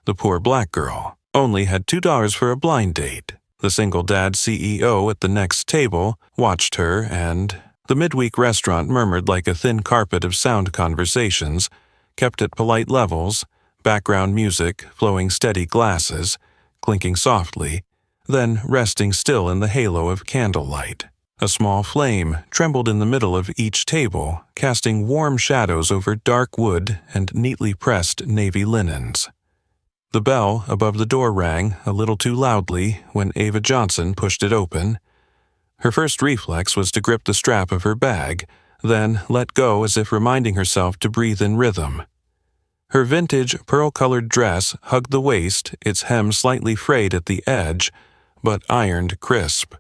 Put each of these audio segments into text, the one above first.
The poor black girl only had $2 for a blind date. The single dad CEO at the next table watched her, and the midweek restaurant murmured like a thin carpet of sound conversations, kept at polite levels, background music flowing steady glasses, clinking softly, then resting still in the halo of candlelight. A small flame trembled in the middle of each table, casting warm shadows over dark wood and neatly pressed navy linens. The bell above the door rang a little too loudly when Ava Johnson pushed it open. Her first reflex was to grip the strap of her bag, then let go as if reminding herself to breathe in rhythm. Her vintage pearl-colored dress hugged the waist, its hem slightly frayed at the edge, but ironed crisp.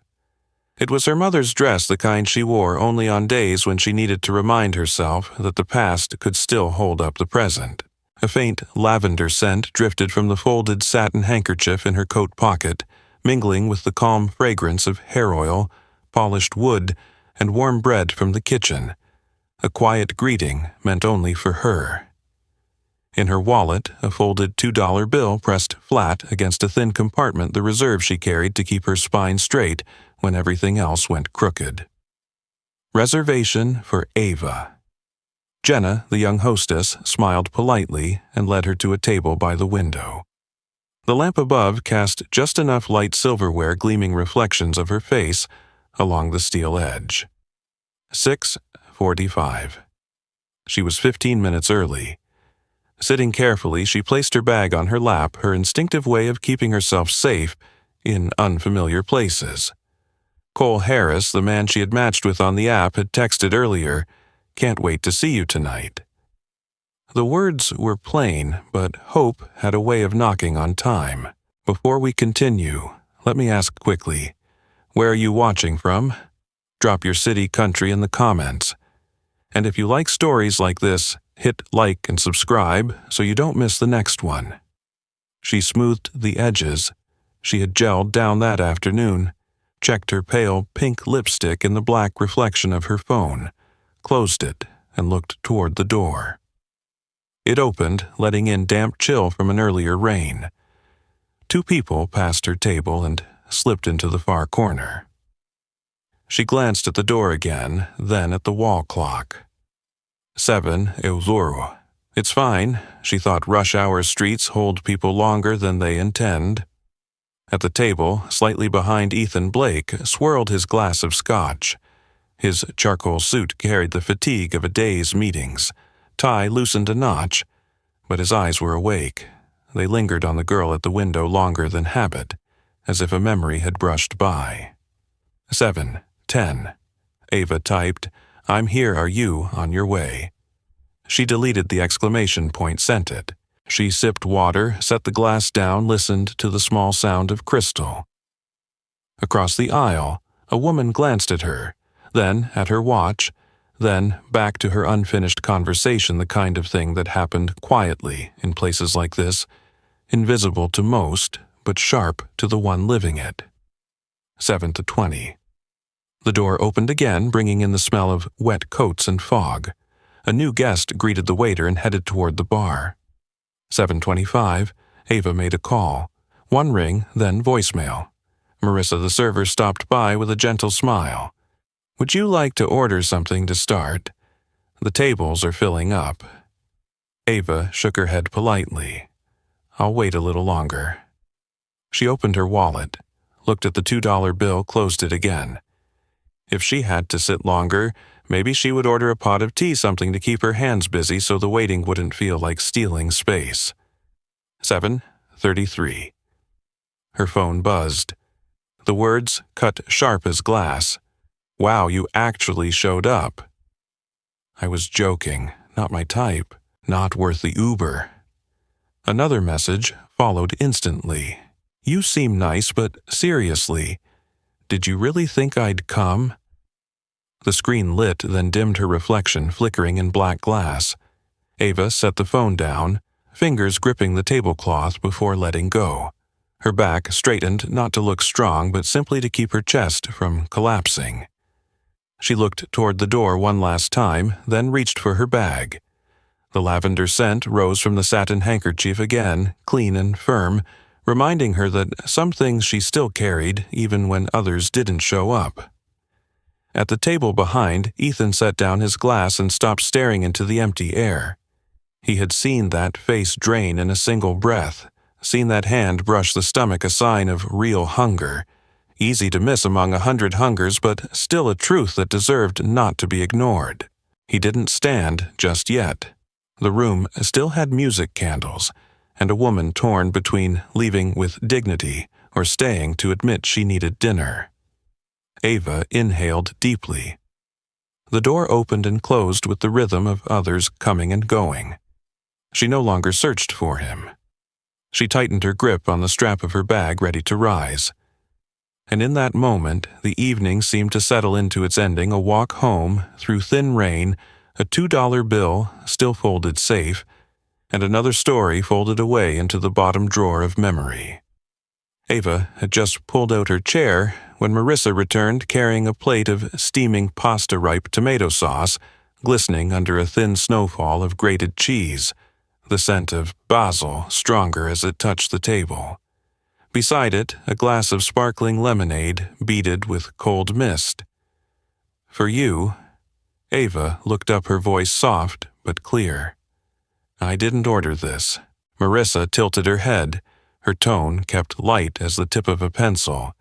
It was her mother's dress, the kind she wore only on days when she needed to remind herself that the past could still hold up the present. A faint lavender scent drifted from the folded satin handkerchief in her coat pocket, mingling with the calm fragrance of hair oil, polished wood, and warm bread from the kitchen. A quiet greeting meant only for her. In her wallet, a folded $2 bill pressed flat against a thin compartment, the reserve she carried to keep her spine straight when everything else went crooked. Reservation for Ava. Jenna, the young hostess, smiled politely and led her to a table by the window. The lamp above cast just enough light silverware gleaming reflections of her face along the steel edge. 6:45. She was 15 minutes early. Sitting carefully, she placed her bag on her lap, her instinctive way of keeping herself safe in unfamiliar places. Cole Harris, the man she had matched with on the app, had texted earlier, "Can't wait to see you tonight." The words were plain, but hope had a way of knocking on time. Before we continue, let me ask quickly, where are you watching from? Drop your city, country in the comments. And if you like stories like this, hit like and subscribe so you don't miss the next one. She smoothed the edges she had gelled down that afternoon, checked her pale pink lipstick in the black reflection of her phone, closed it, and looked toward the door. It opened, letting in damp chill from an earlier rain. 2 people passed her table and slipped into the far corner. She glanced at the door again, then at the wall clock. 7:00. It's fine. She thought rush-hour streets hold people longer than they intend. At the table, slightly behind Ethan Blake, swirled his glass of scotch. His charcoal suit carried the fatigue of a day's meetings. Tie loosened a notch, but his eyes were awake. They lingered on the girl at the window longer than habit, as if a memory had brushed by. 7:10. Ava typed, "I'm here, are you on your way?" She deleted the exclamation point sent it. She sipped water, set the glass down, listened to the small sound of crystal. Across the aisle, a woman glanced at her, then at her watch, then back to her unfinished conversation, the kind of thing that happened quietly in places like this, invisible to most, but sharp to the one living it. 7:20. The door opened again, bringing in the smell of wet coats and fog. A new guest greeted the waiter and headed toward the bar. 7:25. Ava made a call. One ring, then voicemail. Marissa, the server, stopped by with a gentle smile. "Would you like to order something to start? The tables are filling up." Ava shook her head politely. "I'll wait a little longer." She opened her wallet, looked at the $2 bill, closed it again. If she had to sit longer, maybe she would order a pot of tea, something to keep her hands busy so the waiting wouldn't feel like stealing space. 7:33. Her phone buzzed. The words cut sharp as glass. "Wow, you actually showed up." "I was joking, not my type, not worth the Uber." Another message followed instantly. "You seem nice, but seriously, did you really think I'd come?" The screen lit, then dimmed her reflection, flickering in black glass. Ava set the phone down, fingers gripping the tablecloth before letting go. Her back straightened, not to look strong, but simply to keep her chest from collapsing. She looked toward the door one last time, then reached for her bag. The lavender scent rose from the satin handkerchief again, clean and firm, reminding her that some things she still carried even when others didn't show up. At the table behind, Ethan set down his glass and stopped staring into the empty air. He had seen that face drain in a single breath, seen that hand brush the stomach, a sign of real hunger. Easy to miss among 100 hungers, but still a truth that deserved not to be ignored. He didn't stand just yet. The room still had music candles, and a woman torn between leaving with dignity or staying to admit she needed dinner. Ava inhaled deeply. The door opened and closed with the rhythm of others coming and going. She no longer searched for him. She tightened her grip on the strap of her bag, ready to rise. And in that moment, the evening seemed to settle into its ending, a walk home through thin rain, a $2 bill still folded safe, and another story folded away into the bottom drawer of memory. Ava had just pulled out her chair when Marissa returned carrying a plate of steaming pasta-ripe tomato sauce, glistening under a thin snowfall of grated cheese, the scent of basil stronger as it touched the table. Beside it, a glass of sparkling lemonade beaded with cold mist. "For you," Ava looked up, her voice soft but clear. "I didn't order this." Marissa tilted her head, her tone kept light as the tip of a pencil.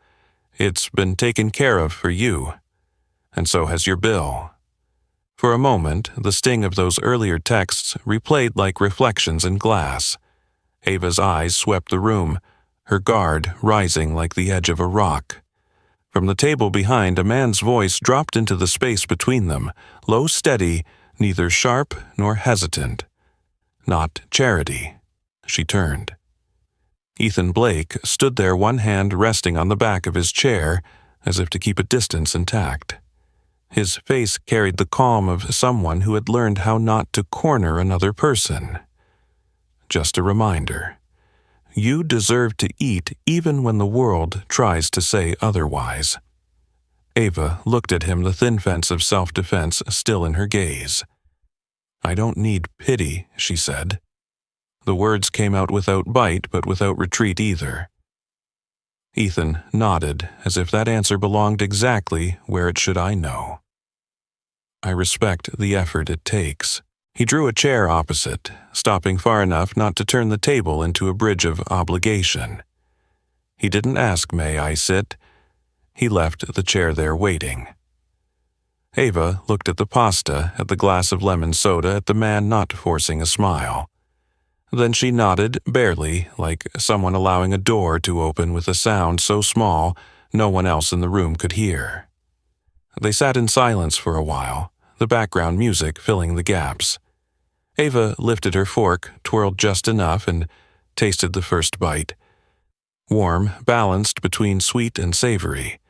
"It's been taken care of for you, and so has your bill." For a moment, the sting of those earlier texts replayed like reflections in glass. Ava's eyes swept the room, her guard rising like the edge of a rock. From the table behind, a man's voice dropped into the space between them, low, steady, neither sharp nor hesitant. "Not Charity." She turned. Ethan Blake stood there, one hand resting on the back of his chair, as if to keep a distance intact. His face carried the calm of someone who had learned how not to corner another person. Just a reminder. You deserve to eat even when the world tries to say otherwise. Ava looked at him, the thin fence of self-defense still in her gaze. "I don't need pity," she said. The words came out without bite, but without retreat either. Ethan nodded, as if that answer belonged exactly where it should. "I know. I respect the effort it takes." He drew a chair opposite, stopping far enough not to turn the table into a bridge of obligation. He didn't ask, "May I sit?" He left the chair there waiting. Ava looked at the pasta, at the glass of lemon soda, at the man not forcing a smile. Then she nodded, barely, like someone allowing a door to open with a sound so small no one else in the room could hear. They sat in silence for a while, the background music filling the gaps. Ava lifted her fork, twirled just enough, and tasted the first bite. Warm, balanced between sweet and savory,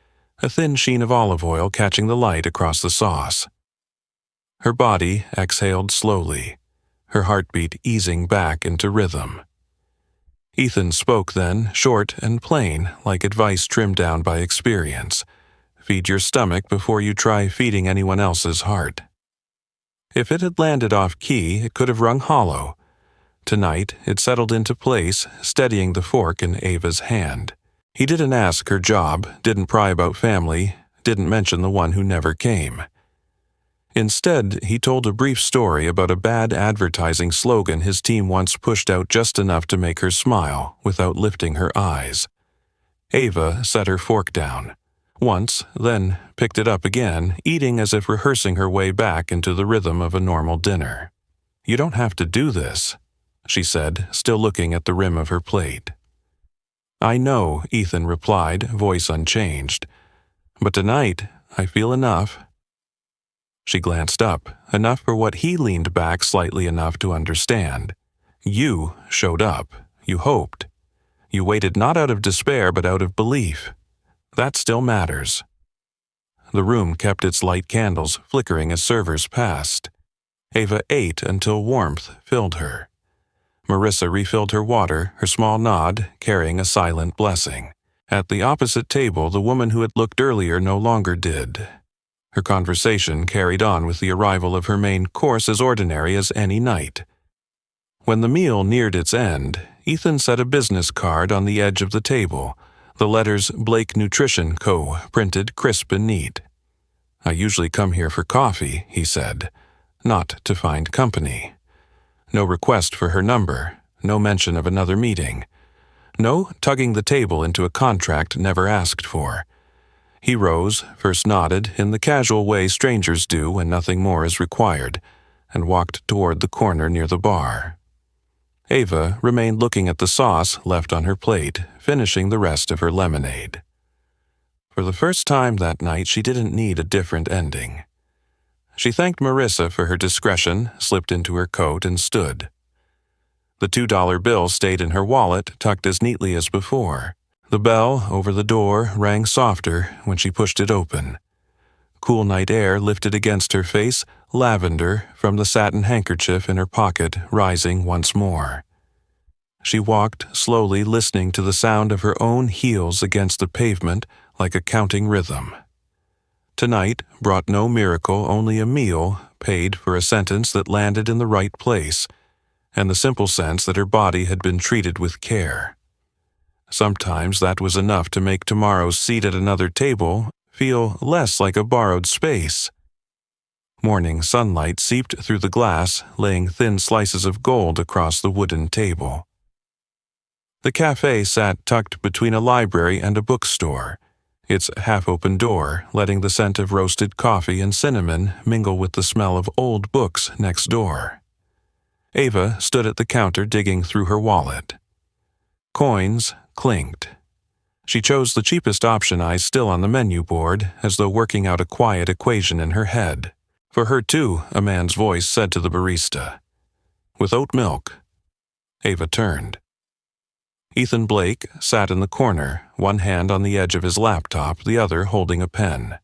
a thin sheen of olive oil catching the light across the sauce. Her body exhaled slowly, her heartbeat easing back into rhythm. Ethan spoke then, short and plain, like advice trimmed down by experience. Feed your stomach before you try feeding anyone else's heart. If it had landed off-key, it could have rung hollow. Tonight, it settled into place, steadying the fork in Ava's hand. He didn't ask her job, didn't pry about family, didn't mention the one who never came. Instead, he told a brief story about a bad advertising slogan his team once pushed out just enough to make her smile without lifting her eyes. Ava set her fork down. Once, then picked it up again, eating as if rehearsing her way back into the rhythm of a normal dinner. "You don't have to do this," she said, still looking at the rim of her plate. "I know," Ethan replied, voice unchanged. "But tonight, I feel enough." She glanced up, enough for what he leaned back slightly enough to understand. "You showed up. You hoped. You waited not out of despair but out of belief. That still matters." The room kept its light candles flickering as servers passed. Ava ate until warmth filled her. Marissa refilled her water, her small nod carrying a silent blessing. At the opposite table, the woman who had looked earlier no longer did. Her conversation carried on with the arrival of her main course as ordinary as any night. When the meal neared its end, Ethan set a business card on the edge of the table, the letters Blake Nutrition Co. printed crisp and neat. "I usually come here for coffee," he said, "not to find company." No request for her number, no mention of another meeting. No tugging the table into a contract never asked for. He rose, first nodded in the casual way strangers do when nothing more is required, and walked toward the corner near the bar. Ava remained looking at the sauce left on her plate, finishing the rest of her lemonade. For the first time that night, she didn't need a different ending. She thanked Marissa for her discretion, slipped into her coat, and stood. The $2 bill stayed in her wallet, tucked as neatly as before. The bell over the door rang softer when she pushed it open. Cool night air lifted against her face, lavender from the satin handkerchief in her pocket rising once more. She walked slowly, listening to the sound of her own heels against the pavement like a counting rhythm. Tonight brought no miracle, only a meal paid for a sentence that landed in the right place, and the simple sense that her body had been treated with care. Sometimes that was enough to make tomorrow's seat at another table feel less like a borrowed space. Morning sunlight seeped through the glass, laying thin slices of gold across the wooden table. The cafe sat tucked between a library and a bookstore, its half-open door letting the scent of roasted coffee and cinnamon mingle with the smell of old books next door. Ava stood at the counter digging through her wallet. Coins clinked. She chose the cheapest option, eyes still on the menu board, as though working out a quiet equation in her head. For her too, a man's voice said to the barista, "With oat milk." Ava turned. Ethan Blake sat in the corner, one hand on the edge of his laptop, the other holding a pen.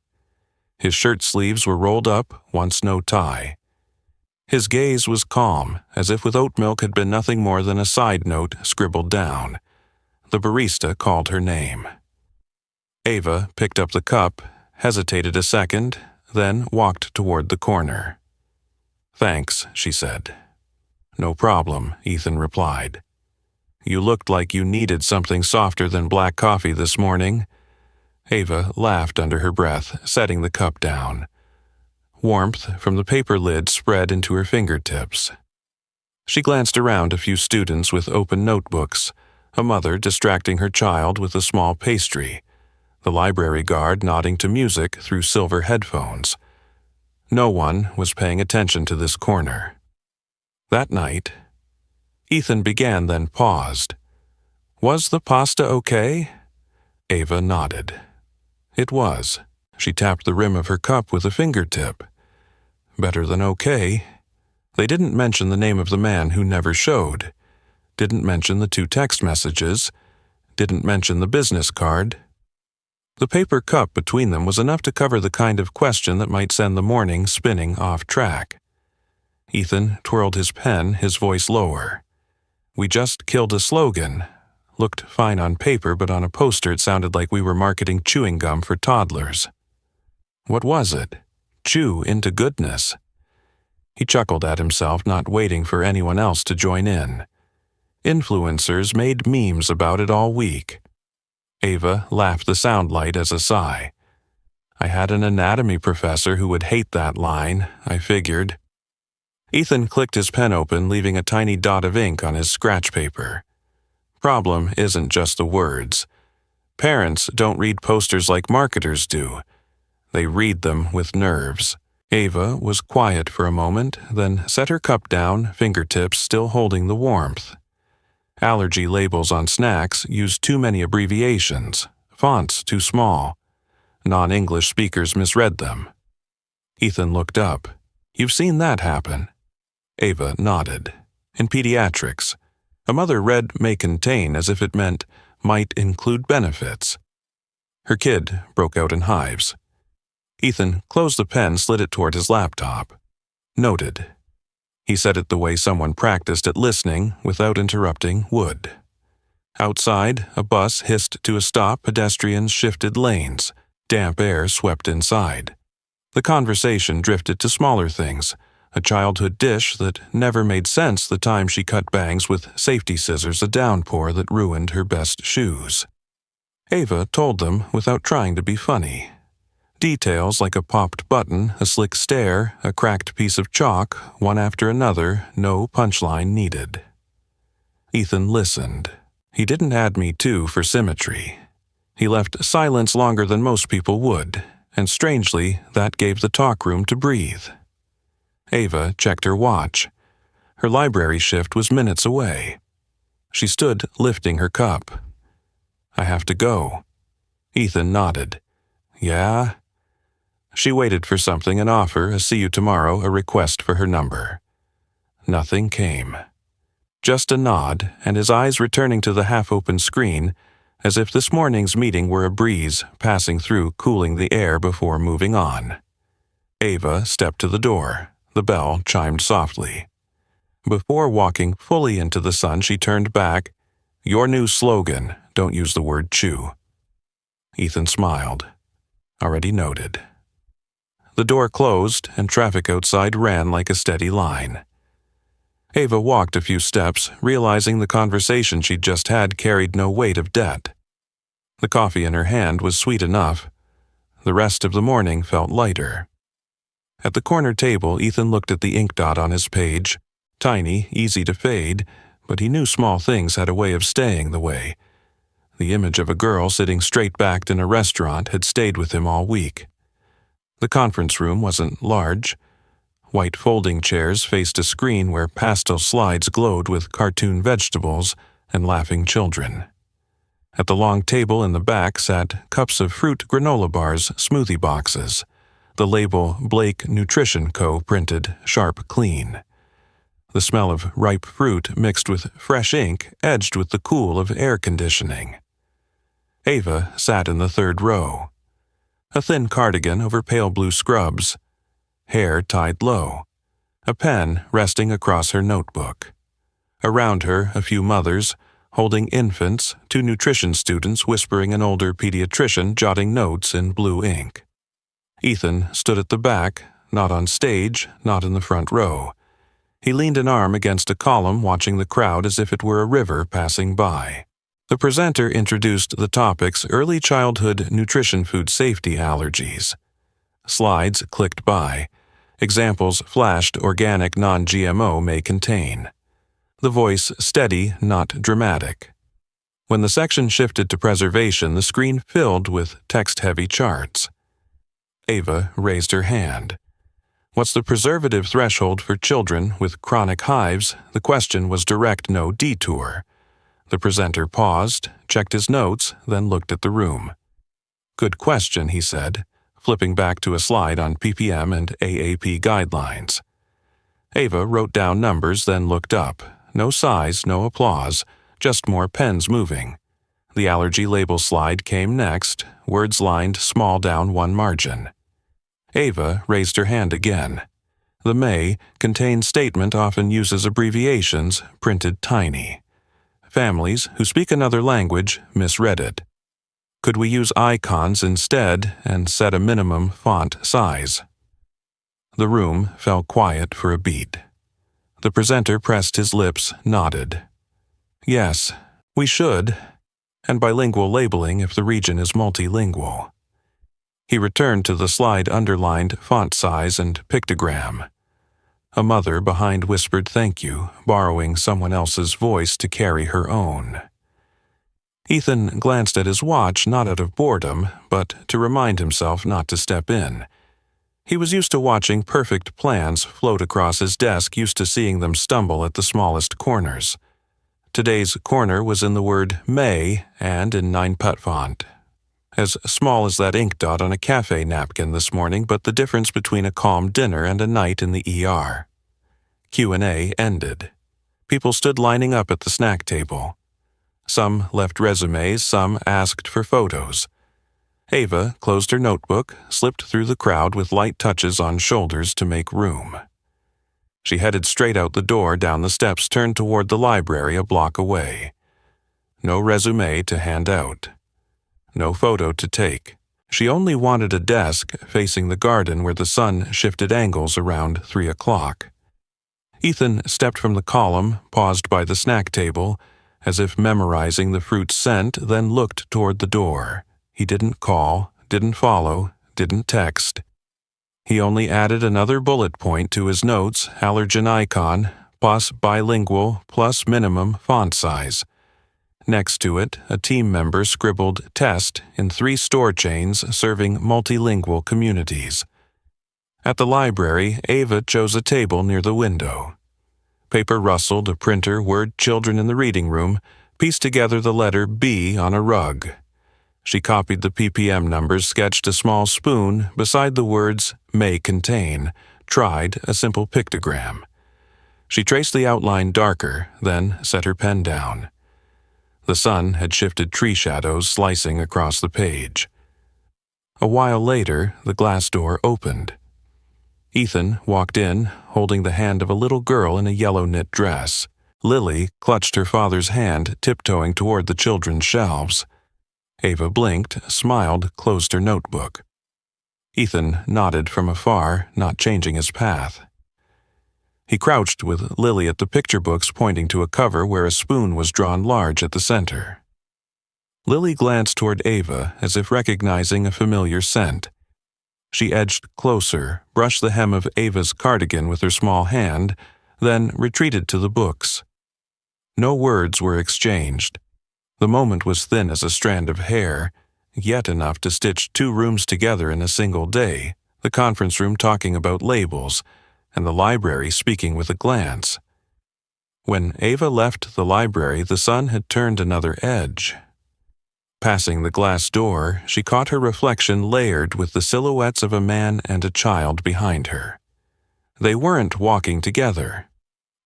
His shirt sleeves were rolled up, once no tie. His gaze was calm, as if with oat milk had been nothing more than a side note scribbled down. The barista called her name. Ava picked up the cup, hesitated a second, then walked toward the corner. "Thanks," she said. "No problem," Ethan replied. "You looked like you needed something softer than black coffee this morning." Ava laughed under her breath, setting the cup down. Warmth from the paper lid spread into her fingertips. She glanced around a few students with open notebooks, a mother distracting her child with a small pastry, the library guard nodding to music through silver headphones. No one was paying attention to this corner. That night, Ethan began, then paused. "Was the pasta okay?" Ava nodded. It was. She tapped the rim of her cup with a fingertip. Better than okay. They didn't mention the name of the man who never showed. Didn't mention the 2 text messages. Didn't mention the business card. The paper cup between them was enough to cover the kind of question that might send the morning spinning off track. Ethan twirled his pen, his voice lower. "We just killed a slogan. Looked fine on paper, but on a poster it sounded like we were marketing chewing gum for toddlers." What was it? Chew into goodness. He chuckled at himself, not waiting for anyone else to join in. Influencers made memes about it all week. Ava laughed the soundbite as a sigh. "I had an anatomy professor who would hate that line, I figured." Ethan clicked his pen open, leaving a tiny dot of ink on his scratch paper. Problem isn't just the words. Parents don't read posters like marketers do. They read them with nerves. Ava was quiet for a moment, then set her cup down, fingertips still holding the warmth. Allergy labels on snacks use too many abbreviations, fonts too small. Non-English speakers misread them. Ethan looked up. "You've seen that happen?" Ava nodded. "In pediatrics. A mother read may contain as if it meant might include benefits." Her kid broke out in hives. Ethan closed the pen, slid it toward his laptop. "Noted." He said it the way someone practiced at listening without interrupting would. Outside, a bus hissed to a stop, pedestrians shifted lanes, damp air swept inside. The conversation drifted to smaller things, a childhood dish that never made sense the time she cut bangs with safety scissors a downpour that ruined her best shoes. Ava told them without trying to be funny. Details like a popped button, a slick stare, a cracked piece of chalk, one after another, no punchline needed. Ethan listened. He didn't add me too for symmetry. He left silence longer than most people would, and strangely, that gave the talk room to breathe. Ava checked her watch. Her library shift was minutes away. She stood lifting her cup. "I have to go." Ethan nodded. "Yeah?" She waited for something, an offer, a see you tomorrow, a request for her number. Nothing came. Just a nod, and his eyes returning to the half-open screen, as if this morning's meeting were a breeze passing through, cooling the air before moving on. Ava stepped to the door. The bell chimed softly. Before walking fully into the sun, she turned back. "Your new slogan, don't use the word chew." Ethan smiled. Already noted. The door closed, and traffic outside ran like a steady line. Ava walked a few steps, realizing the conversation she'd just had carried no weight of debt. The coffee in her hand was sweet enough. The rest of the morning felt lighter. At the corner table, Ethan looked at the ink dot on his page. Tiny, easy to fade, but he knew small things had a way of staying the way. The image of a girl sitting straight-backed in a restaurant had stayed with him all week. The conference room wasn't large. White folding chairs faced a screen where pastel slides glowed with cartoon vegetables and laughing children. At the long table in the back sat cups of fruit granola bars, smoothie boxes, the label Blake Nutrition Co. printed sharp clean. The smell of ripe fruit mixed with fresh ink edged with the cool of air conditioning. Ava sat in the third row. A thin cardigan over pale blue scrubs. Hair tied low. A pen resting across her notebook. Around her, a few mothers, holding infants, 2 nutrition students whispering an older pediatrician jotting notes in blue ink. Ethan stood at the back, not on stage, not in the front row. He leaned an arm against a column, watching the crowd as if it were a river passing by. The presenter introduced the topics early childhood nutrition food safety allergies. Slides clicked by. Examples flashed organic non-GMO may contain. The voice steady, not dramatic. When the section shifted to preservation, the screen filled with text-heavy charts. Ava raised her hand. What's the preservative threshold for children with chronic hives? The question was direct, no detour. The presenter paused, checked his notes, then looked at the room. "Good question," he said, flipping back to a slide on ppm and AAP guidelines. Ava wrote down numbers, then looked up. No sighs, no applause, just more pens moving. The allergy label slide came next, words lined small down one margin. Ava raised her hand again. The may contained statement often uses abbreviations, printed tiny. Families who speak another language misread it. Could we use icons instead and set a minimum font size? The room fell quiet for a beat. The presenter pressed his lips, nodded. Yes, we should, and bilingual labeling if the region is multilingual. He returned to the slide underlined font size and pictogram. A mother behind whispered thank you, borrowing someone else's voice to carry her own. Ethan glanced at his watch not out of boredom, but to remind himself not to step in. He was used to watching perfect plans float across his desk, used to seeing them stumble at the smallest corners. Today's corner was in the word may and in 9-put font. As small as that ink dot on a cafe napkin this morning, but the difference between a calm dinner and a night in the ER. Q&A ended. People stood lining up at the snack table. Some left resumes, some asked for photos. Ava closed her notebook, slipped through the crowd with light touches on shoulders to make room. She headed straight out the door, down the steps, turned toward the library a block away. No resume to hand out. No photo to take. She only wanted a desk facing the garden where the sun shifted angles around 3 o'clock. Ethan stepped from the column, paused by the snack table, as if memorizing the fruit's scent, then looked toward the door. He didn't call, didn't follow, didn't text. He only added another bullet point to his notes, allergen icon, plus bilingual, plus minimum font size. Next to it, a team member scribbled test in 3 store chains serving multilingual communities. At the library, Ava chose a table near the window. Paper rustled, a printer whirred children in the reading room, pieced together the letter B on a rug. She copied the ppm numbers, sketched a small spoon beside the words may contain, tried a simple pictogram. She traced the outline darker, then set her pen down. The sun had shifted tree shadows slicing across the page. A while later, the glass door opened. Ethan walked in, holding the hand of a little girl in a yellow knit dress. Lily clutched her father's hand, tiptoeing toward the children's shelves. Ava blinked, smiled, closed her notebook. Ethan nodded from afar, not changing his path. He crouched with Lily at the picture books, pointing to a cover where a spoon was drawn large at the center. Lily glanced toward Ava as if recognizing a familiar scent. She edged closer, brushed the hem of Ava's cardigan with her small hand, then retreated to the books. No words were exchanged. The moment was thin as a strand of hair, yet enough to stitch 2 rooms together in a single day, the conference room talking about labels, and the library speaking with a glance. When Ava left the library, the sun had turned another edge. Passing the glass door, she caught her reflection layered with the silhouettes of a man and a child behind her. They weren't walking together,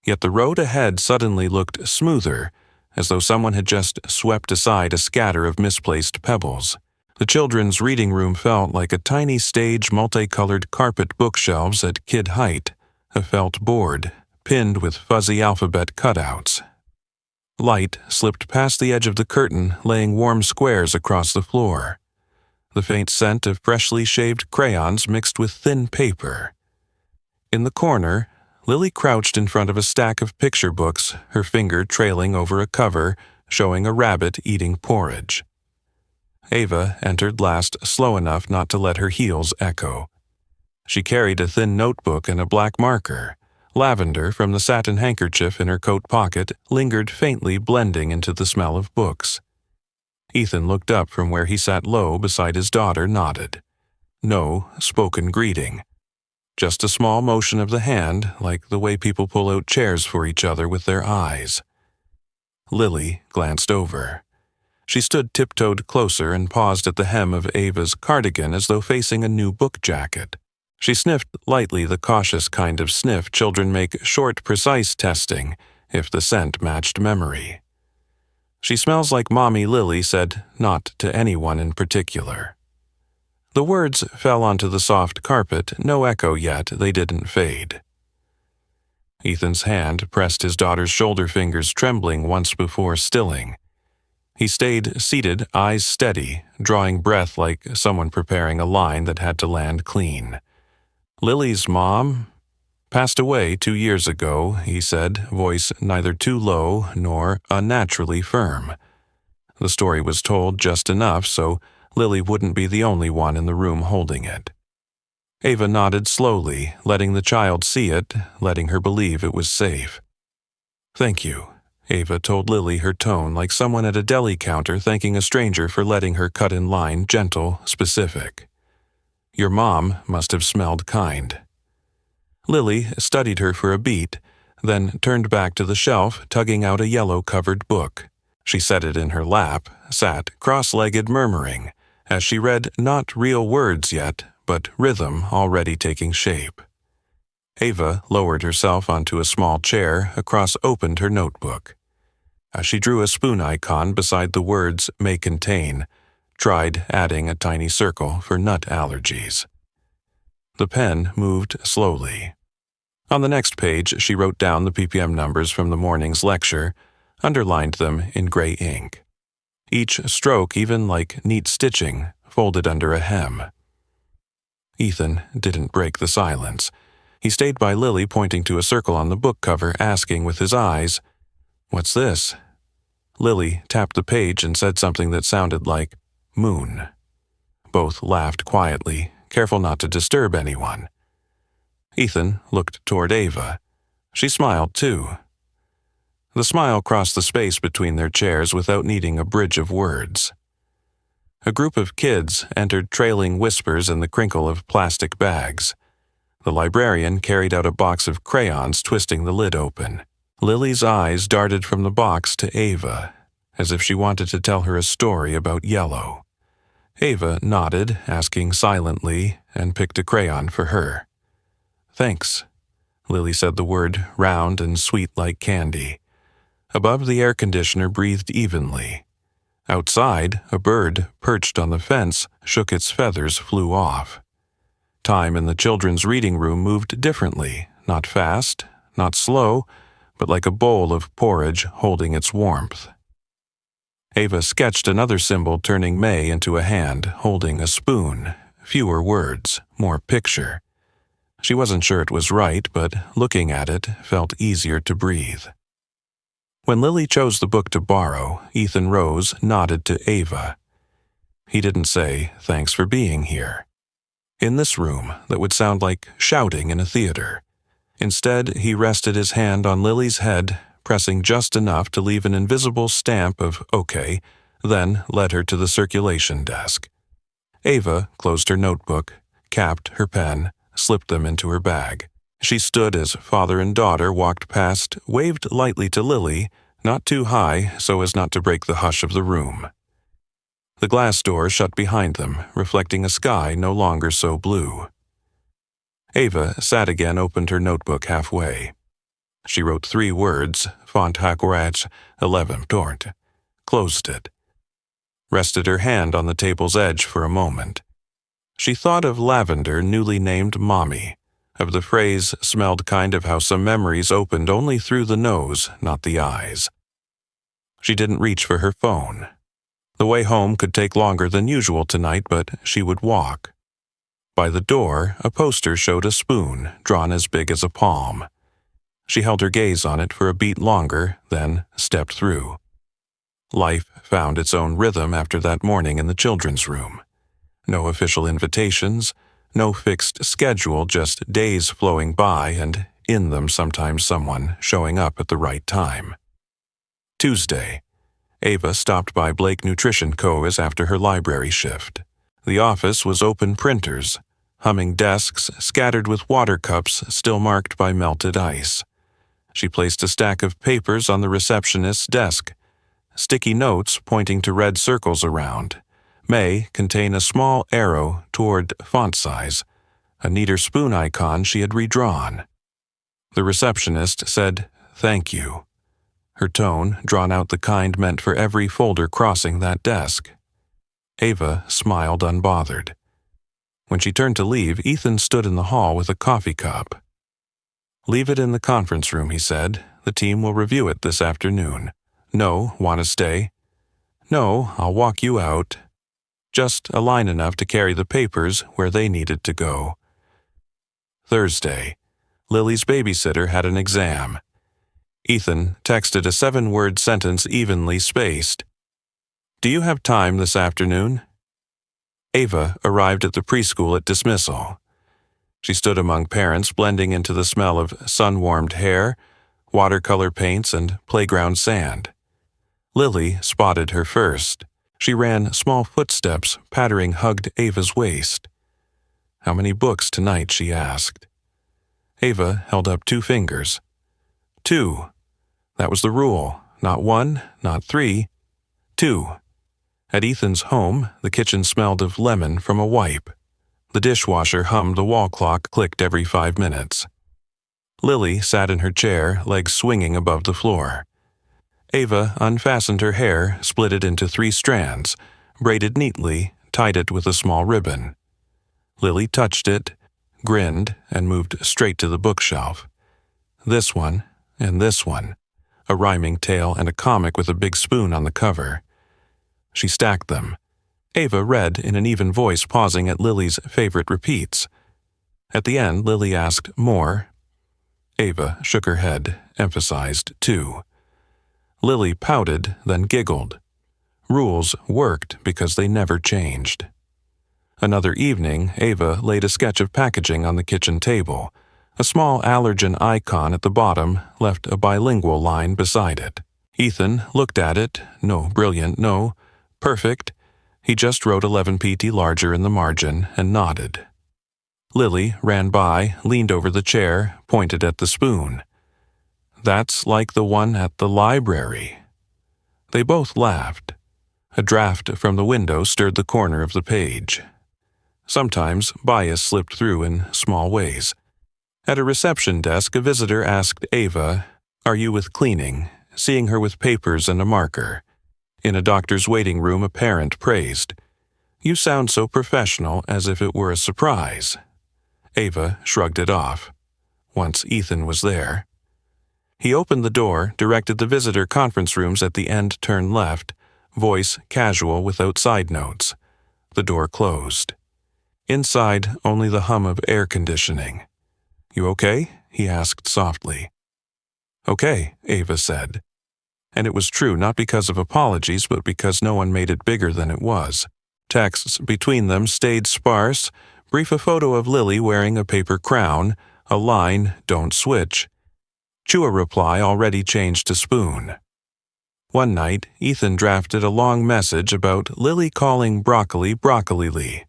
yet the road ahead suddenly looked smoother, as though someone had just swept aside a scatter of misplaced pebbles. The children's reading room felt like a tiny stage, multicolored carpet bookshelves at kid height, a felt board, pinned with fuzzy alphabet cutouts. Light slipped past the edge of the curtain, laying warm squares across the floor. The faint scent of freshly shaved crayons mixed with thin paper. In the corner, Lily crouched in front of a stack of picture books, her finger trailing over a cover, showing a rabbit eating porridge. Ava entered last, slow enough not to let her heels echo. She carried a thin notebook and a black marker. Lavender from the satin handkerchief in her coat pocket lingered faintly, blending into the smell of books. Ethan looked up from where he sat low beside his daughter, nodded. No spoken greeting. Just a small motion of the hand, like the way people pull out chairs for each other with their eyes. Lily glanced over. She stood tiptoed closer and paused at the hem of Ava's cardigan as though facing a new book jacket. She sniffed lightly, the cautious kind of sniff children make short, precise testing, if the scent matched memory. She smells like Mommy, Lily said, not to anyone in particular. The words fell onto the soft carpet, no echo yet, they didn't fade. Ethan's hand pressed his daughter's shoulder, fingers trembling once before stilling. He stayed seated, eyes steady, drawing breath like someone preparing a line that had to land clean. Lily's mom passed away 2 years ago, he said, voice neither too low nor unnaturally firm. The story was told just enough so Lily wouldn't be the only one in the room holding it. Ava nodded slowly, letting the child see it, letting her believe it was safe. "Thank you," Ava told Lily, her tone like someone at a deli counter thanking a stranger for letting her cut in line, gentle, specific. "Your mom must have smelled kind." Lily studied her for a beat, then turned back to the shelf, tugging out a yellow-covered book. She set it in her lap, sat cross-legged murmuring, as she read not real words yet, but rhythm already taking shape. Ava lowered herself onto a small chair, opened her notebook. As she drew a spoon icon beside the words may contain, tried adding a tiny circle for nut allergies. The pen moved slowly. On the next page, she wrote down the ppm numbers from the morning's lecture, underlined them in gray ink. Each stroke, even like neat stitching, folded under a hem. Ethan didn't break the silence. He stayed by Lily, pointing to a circle on the book cover, asking with his eyes, "What's this?" Lily tapped the page and said something that sounded like moon. Both laughed quietly, careful not to disturb anyone. Ethan looked toward Ava. She smiled too. The smile crossed the space between their chairs without needing a bridge of words. A group of kids entered, trailing whispers and the crinkle of plastic bags. The librarian carried out a box of crayons, twisting the lid open. Lily's eyes darted from the box to Ava, as if she wanted to tell her a story about yellow. Ava nodded, asking silently, and picked a crayon for her. "Thanks." Lily said the word, round and sweet like candy. Above, the air conditioner breathed evenly. Outside, a bird, perched on the fence, shook its feathers, flew off. Time in the children's reading room moved differently, not fast, not slow, but like a bowl of porridge holding its warmth. Ava sketched another symbol, turning May into a hand, holding a spoon. Fewer words, more picture. She wasn't sure it was right, but looking at it felt easier to breathe. When Lily chose the book to borrow, Ethan rose, nodded to Ava. He didn't say, "Thanks for being here," in this room that would sound like shouting in a theater. Instead, he rested his hand on Lily's head, pressing just enough to leave an invisible stamp of "okay," then led her to the circulation desk. Ava closed her notebook, capped her pen, slipped them into her bag. She stood as father and daughter walked past, waved lightly to Lily, not too high so as not to break the hush of the room. The glass door shut behind them, reflecting a sky no longer so blue. Ava sat again, opened her notebook halfway. She wrote 3 words, font hakorach 11 tort, closed it, rested her hand on the table's edge for a moment. She thought of Lavender, newly named Mommy, of the phrase smelled kind of how some memories opened only through the nose, not the eyes. She didn't reach for her phone. The way home could take longer than usual tonight, but she would walk. By the door, a poster showed a spoon, drawn as big as a palm. She held her gaze on it for a beat longer, then stepped through. Life found its own rhythm after that morning in the children's room. No official invitations, no fixed schedule, just days flowing by, and in them sometimes someone showing up at the right time. Tuesday. Ava stopped by Blake Nutrition Co. after her library shift. The office was open printers, humming desks scattered with water cups still marked by melted ice. She placed a stack of papers on the receptionist's desk, sticky notes pointing to red circles around. May contain a small arrow toward font size, a neater spoon icon she had redrawn. The receptionist said, "Thank you." Her tone, drawn out the kind meant for every folder crossing that desk. Ava smiled unbothered. When she turned to leave, Ethan stood in the hall with a coffee cup. "Leave it in the conference room," he said. "The team will review it this afternoon." "No, want to stay?" "No, I'll walk you out." Just a line enough to carry the papers where they needed to go. Thursday. Lily's babysitter had an exam. Ethan texted a 7-word sentence evenly spaced. "Do you have time this afternoon?" Ava arrived at the preschool at dismissal. She stood among parents, blending into the smell of sun-warmed hair, watercolor paints, and playground sand. Lily spotted her first. She ran small footsteps, pattering hugged Ava's waist. "How many books tonight?" she asked. Ava held up 2 fingers. 2. That was the rule. Not 1, not 3. 2. At Ethan's home, the kitchen smelled of lemon from a wipe. The dishwasher hummed, the wall clock clicked every 5 minutes. Lily sat in her chair, legs swinging above the floor. Ava unfastened her hair, split it into 3 strands, braided neatly, tied it with a small ribbon. Lily touched it, grinned, and moved straight to the bookshelf. This one, and this one, a rhyming tale and a comic with a big spoon on the cover. She stacked them, Ava read in an even voice, pausing at Lily's favorite repeats. At the end, Lily asked, "More?" Ava shook her head, emphasized, "2." Lily pouted, then giggled. Rules worked because they never changed. Another evening, Ava laid a sketch of packaging on the kitchen table. A small allergen icon at the bottom left a bilingual line beside it. Ethan looked at it. No brilliant, no perfect. He just wrote 11 pt larger in the margin and nodded. Lily ran by, leaned over the chair, pointed at the spoon. "That's like the one at the library." They both laughed. A draft from the window stirred the corner of the page. Sometimes bias slipped through in small ways. At a reception desk, a visitor asked Ava, "Are you with cleaning?" seeing her with papers and a marker. In a doctor's waiting room, a parent praised, "You sound so professional, as if it were a surprise." Ava shrugged it off. Once Ethan was there. He opened the door, directed the visitor conference rooms at the end, turn left, voice casual without side notes. The door closed. Inside, only the hum of air conditioning. "You okay?" he asked softly. "Okay," Ava said. And it was true, not because of apologies, but because no one made it bigger than it was. Texts between them stayed sparse. Brief a photo of Lily wearing a paper crown, a line, "Don't switch." Chew a reply already changed to spoon. One night, Ethan drafted a long message about Lily calling broccoli broccoli-ly.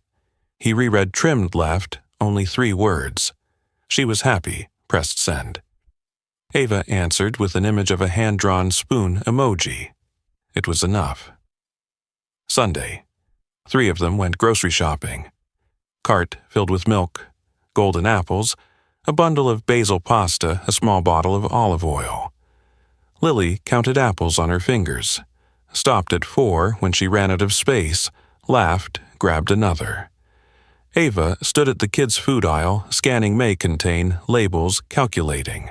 He reread trimmed left, only 3 words. She was happy, pressed send. Ava answered with an image of a hand-drawn spoon emoji. It was enough. Sunday. 3 of them went grocery shopping. Cart filled with milk, golden apples, a bundle of basil pasta, a small bottle of olive oil. Lily counted apples on her fingers, stopped at 4 when she ran out of space, laughed, grabbed another. Ava stood at the kids' food aisle, scanning may contain, labels, calculating.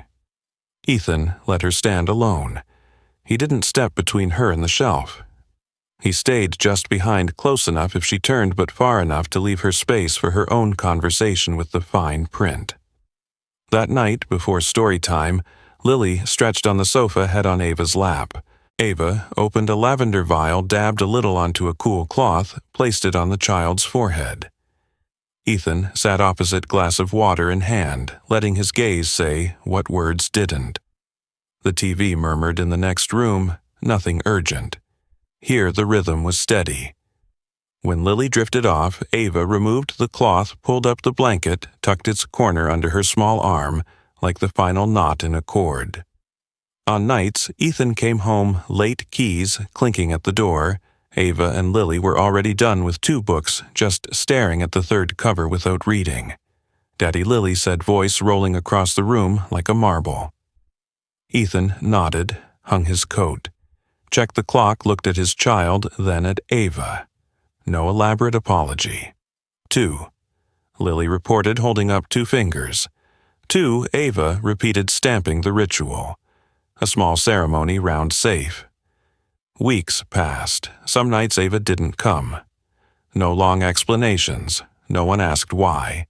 Ethan let her stand alone. He didn't step between her and the shelf. He stayed just behind, close enough if she turned, but far enough to leave her space for her own conversation with the fine print. That night, before story time, Lily stretched on the sofa, head on Ava's lap. Ava opened a lavender vial, dabbed a little onto a cool cloth, placed it on the child's forehead. Ethan sat opposite, glass of water in hand, letting his gaze say what words didn't. The TV murmured in the next room, nothing urgent. Here the rhythm was steady. When Lily drifted off, Ava removed the cloth, pulled up the blanket, tucked its corner under her small arm, like the final knot in a cord. On nights, Ethan came home late, keys clinking at the door. Ava and Lily were already done with 2 books, just staring at the 3rd cover without reading. Daddy Lily said, voice rolling across the room like a marble. Ethan nodded, hung his coat, checked the clock, looked at his child, then at Ava. No elaborate apology. 2. Lily reported, holding up 2 fingers. 2, Ava repeated, stamping the ritual. A small ceremony round safe. Weeks passed. Some nights Ava didn't come. No long explanations. No one asked why.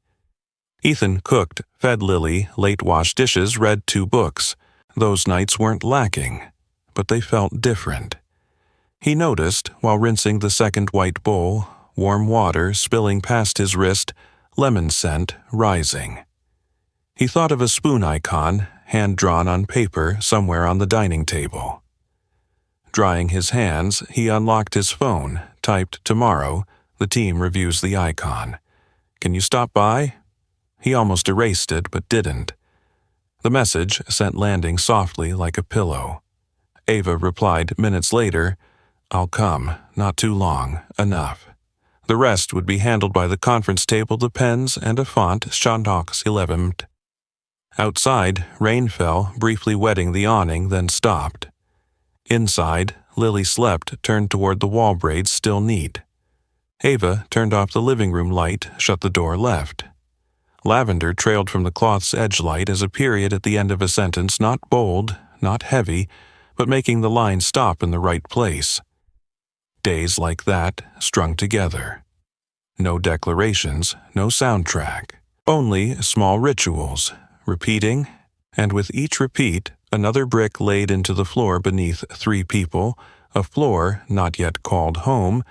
Ethan cooked, fed Lily, late washed dishes, read 2 books. Those nights weren't lacking, but they felt different. He noticed, while rinsing the second white bowl, warm water spilling past his wrist, lemon scent rising. He thought of a spoon icon, hand-drawn on paper, somewhere on the dining table. Drying his hands, he unlocked his phone, typed, "Tomorrow, the team reviews the icon. Can you stop by?" He almost erased it, but didn't. The message sent landing softly like a pillow. Ava replied minutes later, "I'll come, not too long, enough." The rest would be handled by the conference table, the pens, and a font, Chantox 11. Outside, rain fell, briefly wetting the awning, then stopped. Inside, Lily slept, turned toward the wall braids, still neat. Ava turned off the living room light, shut the door left. Lavender trailed from the cloth's edge light as a period at the end of a sentence, not bold, not heavy, but making the line stop in the right place. days like that strung together. No declarations, no soundtrack, only small rituals, repeating, and with each repeat, another brick laid into the floor beneath 3 people, a floor not yet called home,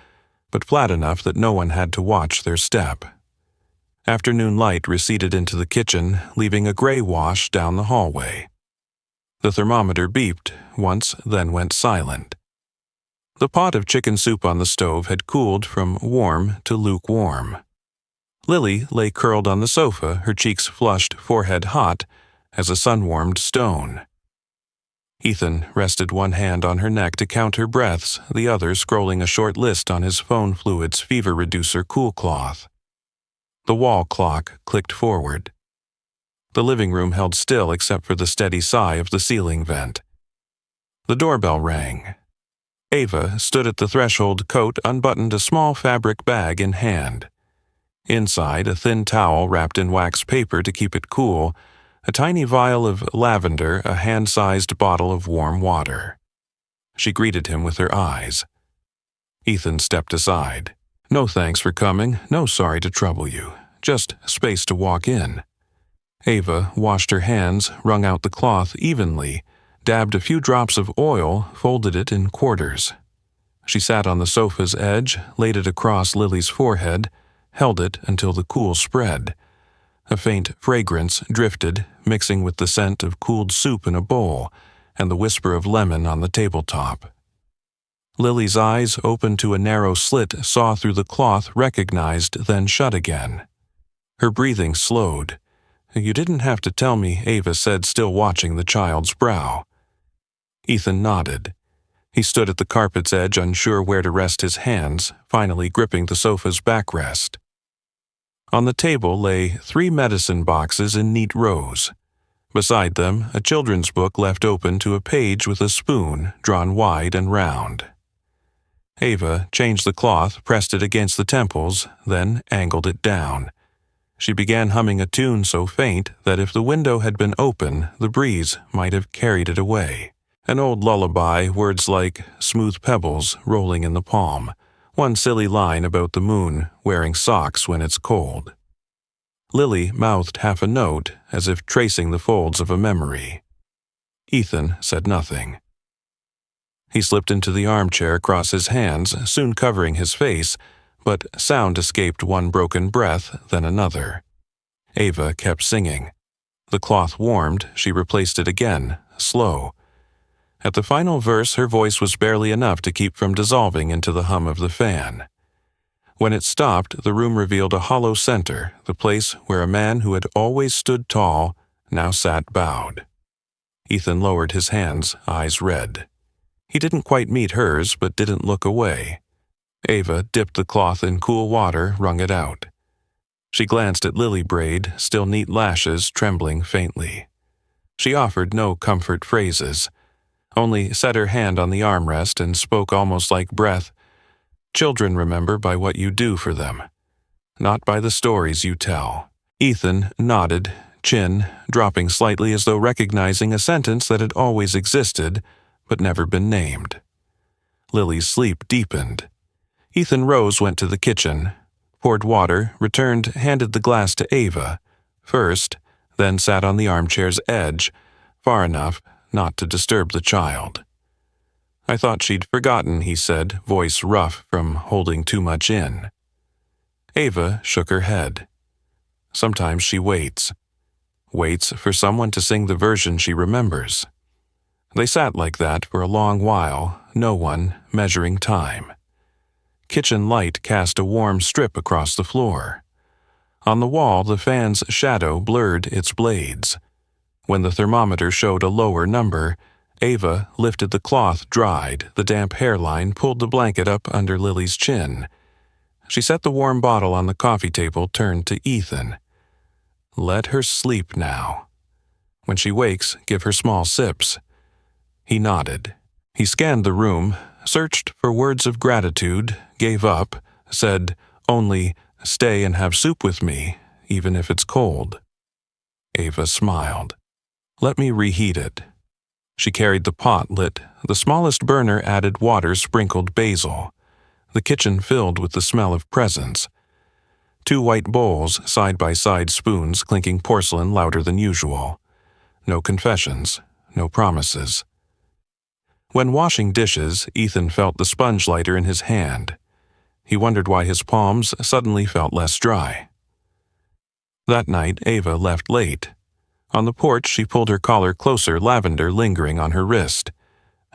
but flat enough that no one had to watch their step. Afternoon light receded into the kitchen, leaving a gray wash down the hallway. The thermometer beeped once, then went silent. The pot of chicken soup on the stove had cooled from warm to lukewarm. Lily lay curled on the sofa, her cheeks flushed, forehead hot as a sun-warmed stone. Ethan rested one hand on her neck to count her breaths, the other scrolling a short list on his phone fluids fever reducer cool cloth. The wall clock clicked forward. The living room held still except for the steady sigh of the ceiling vent. The doorbell rang. Ava stood at the threshold, coat unbuttoned, a small fabric bag in hand. Inside, a thin towel wrapped in wax paper to keep it cool, a tiny vial of lavender, a hand-sized bottle of warm water. She greeted him with her eyes. Ethan stepped aside. "No thanks for coming, no sorry to trouble you, just space to walk in." Ava washed her hands, wrung out the cloth evenly, dabbed a few drops of oil, folded it in quarters. She sat on the sofa's edge, laid it across Lily's forehead, held it until the cool spread. A faint fragrance drifted, mixing with the scent of cooled soup in a bowl and the whisper of lemon on the tabletop. Lily's eyes, open to a narrow slit, saw through the cloth, recognized, then shut again. Her breathing slowed. "You didn't have to tell me," Ava said, still watching the child's brow. Ethan nodded. He stood at the carpet's edge, unsure where to rest his hands, finally gripping the sofa's backrest. On the table lay 3 medicine boxes in neat rows. Beside them, a children's book left open to a page with a spoon drawn wide and round. Ava changed the cloth, pressed it against the temples, then angled it down. She began humming a tune so faint that if the window had been open, the breeze might have carried it away. An old lullaby, words like smooth pebbles rolling in the palm, one silly line about the moon wearing socks when it's cold. Lily mouthed half a note, as if tracing the folds of a memory. Ethan said nothing. He slipped into the armchair across his hands, soon covering his face, but sound escaped, one broken breath, then another. Ava kept singing. The cloth warmed, she replaced it again, slow. At the final verse, her voice was barely enough to keep from dissolving into the hum of the fan. When it stopped, the room revealed a hollow center, the place where a man who had always stood tall now sat bowed. Ethan lowered his hands, eyes red. He didn't quite meet hers, but didn't look away. Ava dipped the cloth in cool water, wrung it out. She glanced at Lily Braid, still neat lashes trembling faintly. She offered no comfort phrases, only set her hand on the armrest and spoke almost like breath. "Children remember by what you do for them, not by the stories you tell." Ethan nodded, chin dropping slightly as though recognizing a sentence that had always existed but never been named. Lily's sleep deepened. Ethan rose, went to the kitchen, poured water, returned, handed the glass to Ava, first, then sat on the armchair's edge, far enough not to disturb the child. "I thought she'd forgotten," he said, voice rough from holding too much in. Ava shook her head. Sometimes she waits for someone to sing the version she remembers. They sat like that for a long while, no one measuring time. Kitchen light cast a warm strip across the floor. On the wall, the fan's shadow blurred its blades. When the thermometer showed a lower number, Ava lifted the cloth, dried, the damp hairline, pulled the blanket up under Lily's chin. She set the warm bottle on the coffee table, turned to Ethan. "Let her sleep now. When she wakes, give her small sips." He nodded. He scanned the room, searched for words of gratitude, gave up, said only, "Stay and have soup with me, even if it's cold." Ava smiled. "Let me reheat it." She carried the pot lit. The smallest burner added water, sprinkled basil. the kitchen filled with the smell of presents. 2 white bowls, side-by-side spoons clinking porcelain louder than usual. No confessions, no promises. When washing dishes, Ethan felt the sponge lighter in his hand. He wondered why his palms suddenly felt less dry. That night, Ava left late. On the porch, she pulled her collar closer, lavender lingering on her wrist.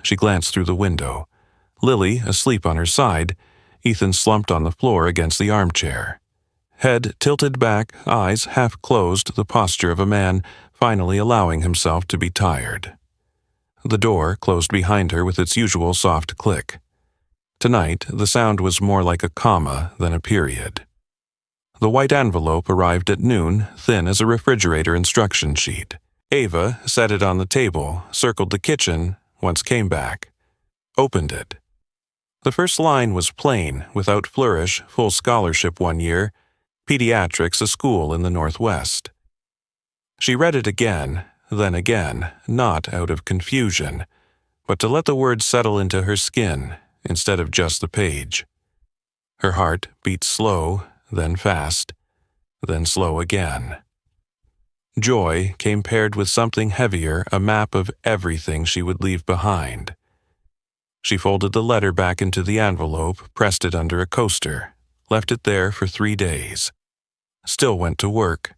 She glanced through the window. Lily, asleep on her side, Ethan slumped on the floor against the armchair. Head tilted back, eyes half closed, the posture of a man finally allowing himself to be tired. The door closed behind her with its usual soft click. Tonight, the sound was more like a comma than a period. The white envelope arrived at noon, thin as a refrigerator instruction sheet. Ava set it on the table, circled the kitchen, once came back. Opened it. The first line was plain, without flourish, full scholarship 1 year, pediatrics, a school in the Northwest. She read it again, then again, not out of confusion, but to let the words settle into her skin instead of just the page. Her heart beat slow, then fast, then slow again. Joy came paired with something heavier, a map of everything she would leave behind. She folded the letter back into the envelope, pressed it under a coaster, left it there for 3 days. Still went to work.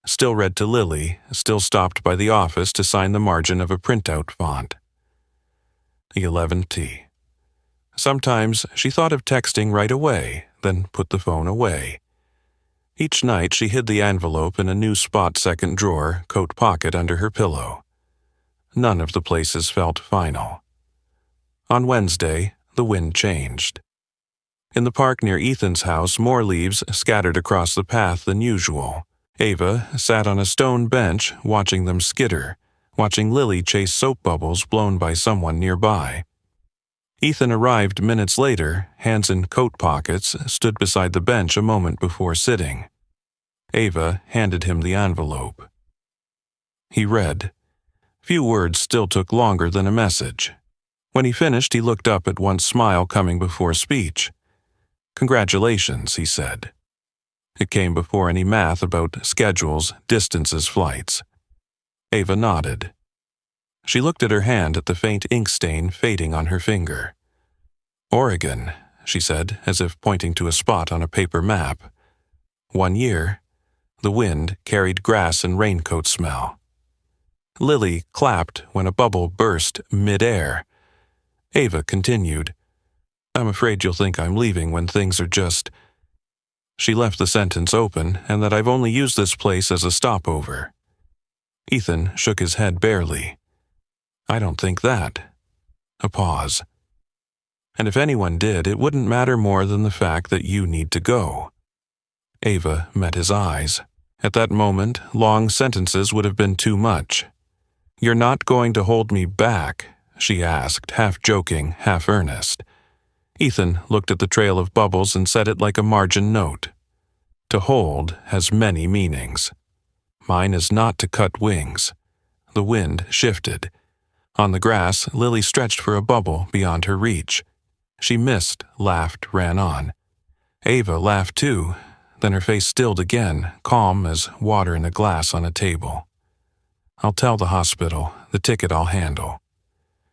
Still read to Lily, still stopped by the office to sign the margin of a printout font. 11T. Sometimes she thought of texting right away, then put the phone away. Each night she hid the envelope in a new spot second drawer, coat pocket under her pillow. None of the places felt final. On Wednesday, the wind changed. In the park near Ethan's house, more leaves scattered across the path than usual. Ava sat on a stone bench watching them skitter, watching Lily chase soap bubbles blown by someone nearby. Ethan arrived minutes later, hands in coat pockets, stood beside the bench a moment before sitting. Ava handed him the envelope. He read. Few words still took longer than a message. When he finished, he looked up at one smile coming before speech. "Congratulations," he said. It came before any math about schedules, distances, flights. Ava nodded. She looked at her hand at the faint ink stain fading on her finger. "Oregon," she said, as if pointing to a spot on a paper map. 1 year. The wind carried grass and raincoat smell. Lily clapped when a bubble burst mid-air. Ava continued, "I'm afraid you'll think I'm leaving when things are just..." She left the sentence open, and that I've only used this place as a stopover. Ethan shook his head barely. "I don't think that." A pause. "And if anyone did, it wouldn't matter more than the fact that you need to go." Ava met his eyes. At that moment, long sentences would have been too much. "You're not going to hold me back?" she asked, half joking, half earnest. Ethan looked at the trail of bubbles and said it like a margin note. To hold has many meanings. Mine is not to cut wings. The wind shifted. On the grass, Lily stretched for a bubble beyond her reach. She missed, laughed, ran on. Ava laughed too, then her face stilled again, calm as water in a glass on a table. "I'll tell the hospital. The ticket I'll handle."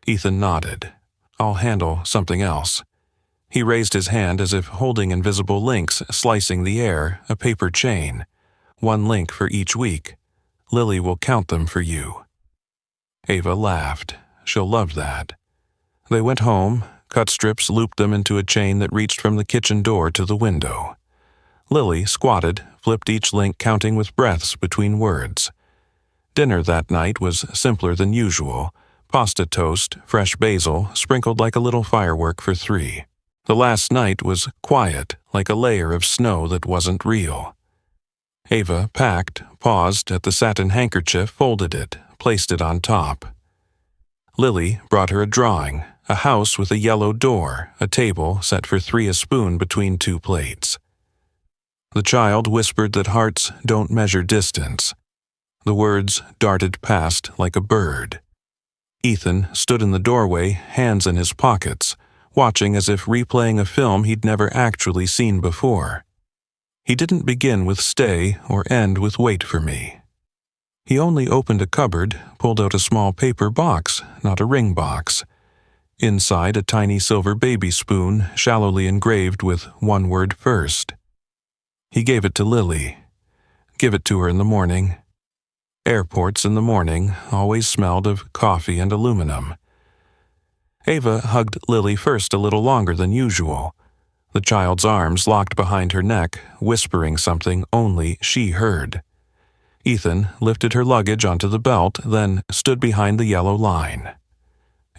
Ethan nodded. "I'll handle something else." He raised his hand as if holding invisible links slicing the air, a paper chain. 1 link for each week. Lily will count them for you. Ava laughed. She'll love that. They went home. Cut strips looped them into a chain that reached from the kitchen door to the window. Lily squatted, flipped each link counting with breaths between words. Dinner that night was simpler than usual. Pasta toast, fresh basil, sprinkled like a little firework for 3. The last night was quiet, like a layer of snow that wasn't real. Ava packed, paused at the satin handkerchief, folded it, placed it on top. Lily brought her a drawing, a house with a yellow door, a table set for 3 a spoon between 2 plates. The child whispered that hearts don't measure distance. The words darted past like a bird. Ethan stood in the doorway, hands in his pockets, watching as if replaying a film he'd never actually seen before. He didn't begin with stay or end with wait for me. He only opened a cupboard, pulled out a small paper box, not a ring box. Inside, a tiny silver baby spoon, shallowly engraved with one word first. He gave it to Lily. Give it to her in the morning. Airports in the morning always smelled of coffee and aluminum. Ava hugged Lily first a little longer than usual. The child's arms locked behind her neck, whispering something only she heard. Ethan lifted her luggage onto the belt, then stood behind the yellow line.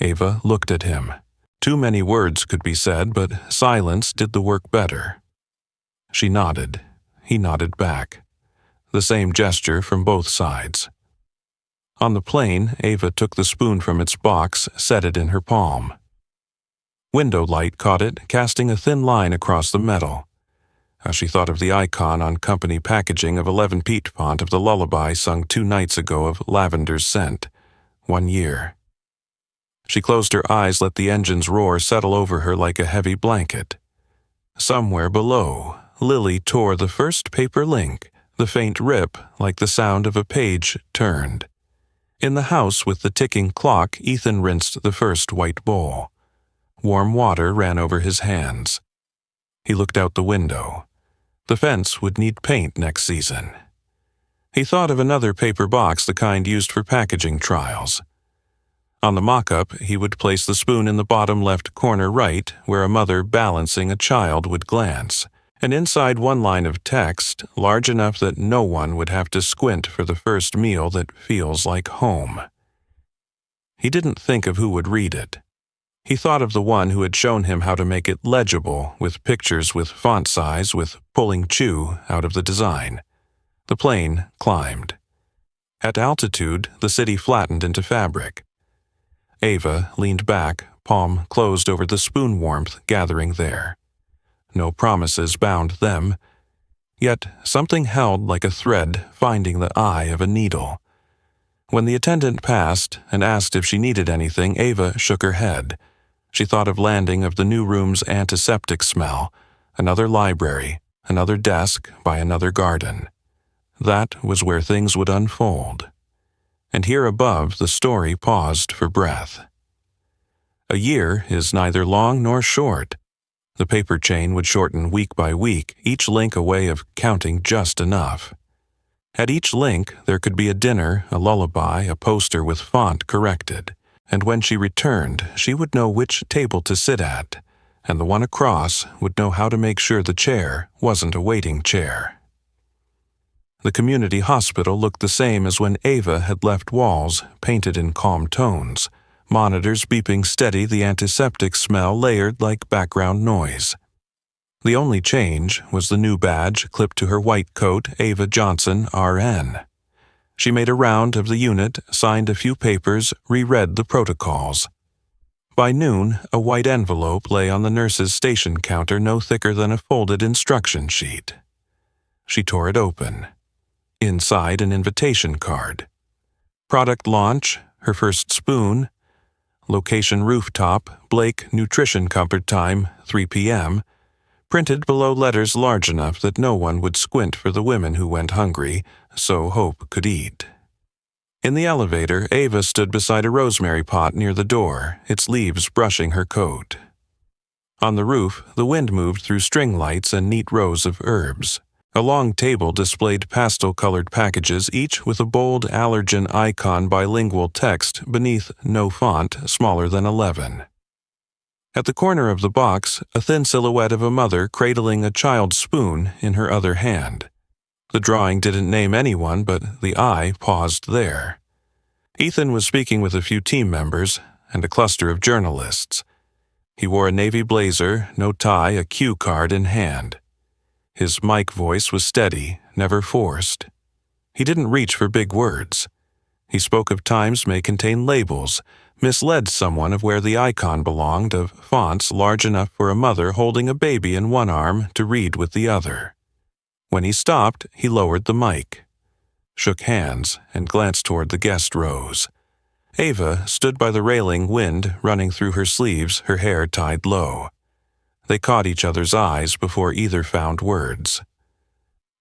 Ava looked at him. Too many words could be said, but silence did the work better. She nodded. He nodded back. The same gesture from both sides. On the plane, Ava took the spoon from its box, set it in her palm. Window light caught it, casting a thin line across the metal. As she thought of the icon on company packaging of 11 Pete font of the lullaby sung 2 nights ago of Lavender's Scent, 1 year. She closed her eyes, let the engine's roar settle over her like a heavy blanket. Somewhere below, Lily tore the first paper link, the faint rip like the sound of a page turned. In the house with the ticking clock, Ethan rinsed the first white bowl. Warm water ran over his hands. He looked out the window. The fence would need paint next season. He thought of another paper box, the kind used for packaging trials. On the mock-up, he would place the spoon in the bottom left corner right, where a mother balancing a child would glance, and inside one line of text, large enough that no one would have to squint for the first meal that feels like home. He didn't think of who would read it. He thought of the one who had shown him how to make it legible, with pictures with font size, with pulling chew out of the design. The plane climbed. At altitude, the city flattened into fabric. Ava leaned back, palm closed over the spoon warmth gathering there. No promises bound them. Yet something held like a thread finding the eye of a needle. When the attendant passed and asked if she needed anything, Ava shook her head. She thought of landing of the new room's antiseptic smell, another library, another desk by another garden. That was where things would unfold. And here above, the story paused for breath. A year is neither long nor short. The paper chain would shorten week by week, each link a way of counting just enough. At each link, there could be a dinner, a lullaby, a poster with font corrected. And when she returned, she would know which table to sit at, and the one across would know how to make sure the chair wasn't a waiting chair. The community hospital looked the same as when Ava had left, walls painted in calm tones, monitors beeping steady, the antiseptic smell layered like background noise. The only change was the new badge clipped to her white coat, Ava Johnson, RN. She made a round of the unit, signed a few papers, reread the protocols. By noon, a white envelope lay on the nurse's station counter no thicker than a folded instruction sheet. She tore it open. Inside, an invitation card. Product launch, her first spoon. Location rooftop, Blake Nutrition Comfort Time, 3 p.m., printed below letters large enough that no one would squint for the women who went hungry, so Hope could eat. In the elevator, Ava stood beside a rosemary pot near the door, its leaves brushing her coat. On the roof, the wind moved through string lights and neat rows of herbs. A long table displayed pastel-colored packages, each with a bold allergen icon bilingual text beneath no font smaller than 11. At the corner of the box, a thin silhouette of a mother cradling a child's spoon in her other hand. The drawing didn't name anyone, but the eye paused there. Ethan was speaking with a few team members and a cluster of journalists. He wore a navy blazer, no tie, a cue card in hand. His mic voice was steady, never forced. He didn't reach for big words. He spoke of times may contain labels, misled someone of where the icon belonged, of fonts large enough for a mother holding a baby in one arm to read with the other. When he stopped, he lowered the mic, shook hands, and glanced toward the guest rows. Ava stood by the railing, wind running through her sleeves, her hair tied low. They caught each other's eyes before either found words.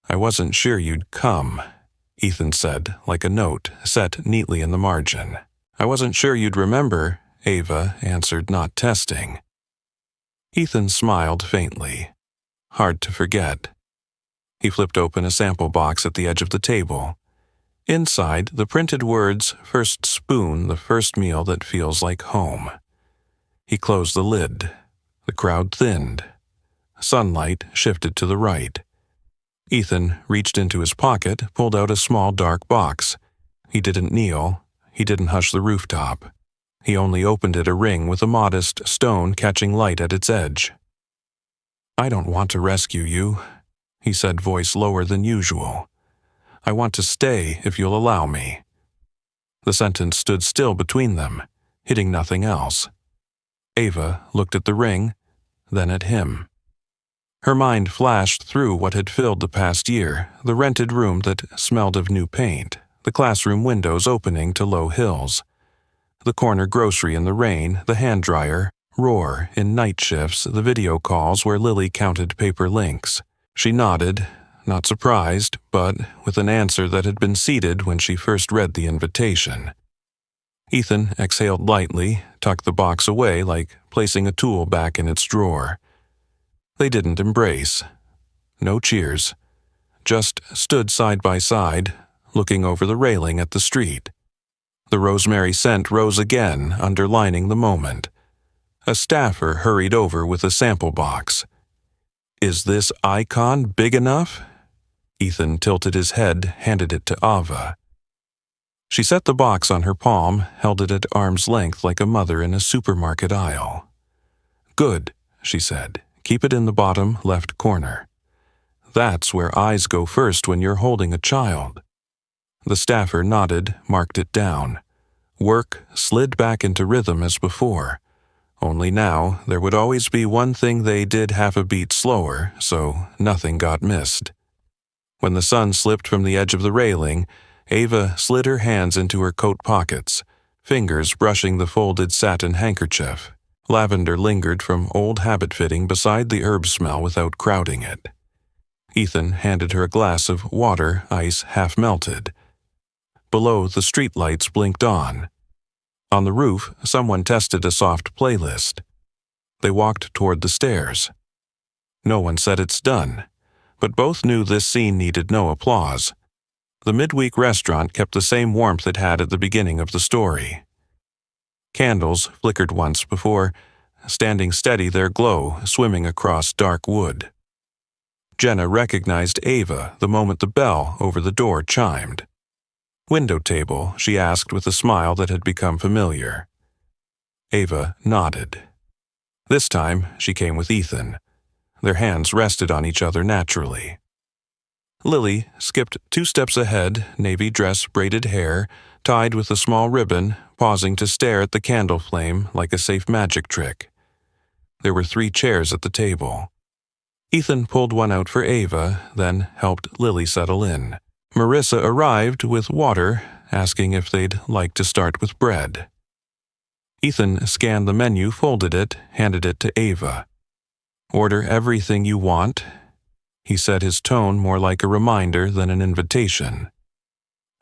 "I wasn't sure you'd come," Ethan said, like a note set neatly in the margin. "I wasn't sure you'd remember," Ava answered, not testing. Ethan smiled faintly. Hard to forget. He flipped open a sample box at the edge of the table. Inside, the printed words, "First spoon, the first meal that feels like home." He closed the lid. The crowd thinned. Sunlight shifted to the right. Ethan reached into his pocket, pulled out a small dark box. He didn't kneel. He didn't hush the rooftop. He only opened it a ring with a modest stone catching light at its edge. "I don't want to rescue you," he said, voice lower than usual. "I want to stay if you'll allow me." The sentence stood still between them, hitting nothing else. Ava looked at the ring, then at him. Her mind flashed through what had filled the past year, the rented room that smelled of new paint, the classroom windows opening to low hills, the corner grocery in the rain, the hand dryer, roar in night shifts, the video calls where Lily counted paper links. She nodded, not surprised, but with an answer that had been seeded when she first read the invitation. Ethan exhaled lightly, tucked the box away like placing a tool back in its drawer. They didn't embrace. No cheers. Just stood side by side, looking over the railing at the street. The rosemary scent rose again, underlining the moment. A staffer hurried over with a sample box. "Is this icon big enough?" Ethan tilted his head, handed it to Ava. She set the box on her palm, held it at arm's length like a mother in a supermarket aisle. "Good," she said. "Keep it in the bottom left corner. That's where eyes go first when you're holding a child." The staffer nodded, marked it down. Work slid back into rhythm as before. Only now, there would always be one thing they did half a beat slower, so nothing got missed. When the sun slipped from the edge of the railing, Ava slid her hands into her coat pockets, fingers brushing the folded satin handkerchief. Lavender lingered from old habit-fitting beside the herb smell without crowding it. Ethan handed her a glass of water, ice half melted. Below, the streetlights blinked on. On the roof, someone tested a soft playlist. They walked toward the stairs. No one said it's done, but both knew this scene needed no applause. The midweek restaurant kept the same warmth it had at the beginning of the story. Candles flickered once before, standing steady their glow swimming across dark wood. Jenna recognized Ava the moment the bell over the door chimed. "Window table?" she asked with a smile that had become familiar. Ava nodded. This time, she came with Ethan. Their hands rested on each other naturally. Lily skipped 2 steps ahead, navy dress, braided hair, tied with a small ribbon, pausing to stare at the candle flame like a safe magic trick. There were 3 chairs at the table. Ethan pulled one out for Ava, then helped Lily settle in. Marissa arrived with water, asking if they'd like to start with bread. Ethan scanned the menu, folded it, handed it to Ava. "Order everything you want," he said, his tone more like a reminder than an invitation.